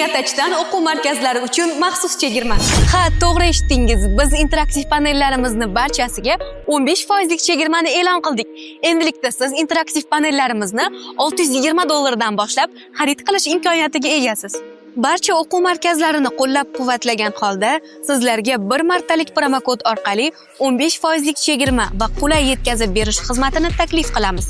Niyatachidan o'quv markazlari uchun maxsus chegirma. Ha, to'g'ri eshitdingiz. Biz interaktiv panellarimizni barchasiga 15% chegirmani e'lon qildik. Endilikda siz interaktiv panellarimizni $620 dan boshlab xarid qilish imkoniyatiga egasiz. Barcha o'quv markazlarini qo'llab-quvvatlagan holda sizlarga bir martalik promokod orqali 15% chegirma va qulay yetkazib berish xizmatini taklif qilamiz.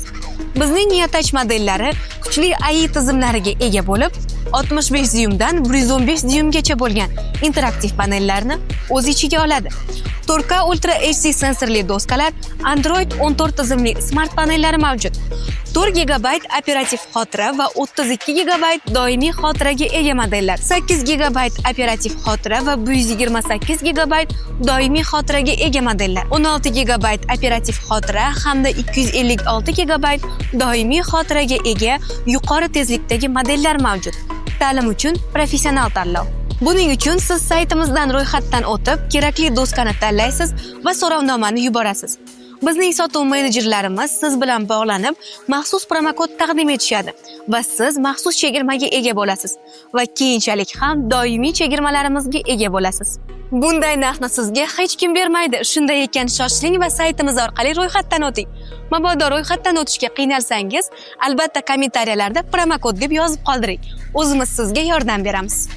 Bizning Niyatach modellari kuchli AI tizimlariga ega bo'lib, 65 dyumdan 115 dyumgacha bo'lgan interaktiv panellarni o'z ichiga oladi. 4K Ultra HD sensorli doskalar, Android 14 tizimli smart panellari mavjud. 4 GB operativ xotira va 32 GB doimiy xotiraga ega modellar. 8 GB operativ xotira va 128 GB doimiy xotiraga ega modellar. 16 GB operativ xotira hamda 256 GB doimiy xotiraga ega yuqori tezlikdagi modellar mavjud. Ta'lim uchun professional tanlov. Buning uchun siz saytimizdan ro'yxatdan o'tib, kerakli doskani tanlaysiz va so'rovnomani yuborasiz. Bizning sotuv menejerlarimiz siz bilan bog'lanib, maxsus promokod taqdim etishadi va siz maxsus chegirmaga ega bo'lasiz va keyinchalik ham doimiy chegirmalarimizga ega bo'lasiz. Bunday narxni sizga hech kim bermaydi. Shunday ekan, shoshiling va saytimiz orqali ro'yxatdan o'ting. Mabodo ro'yxatdan o'tishga qiynalsangiz, albatta kommentariyalarda promokod deb yozib qoldiring. O'zimiz sizga yordam beramiz.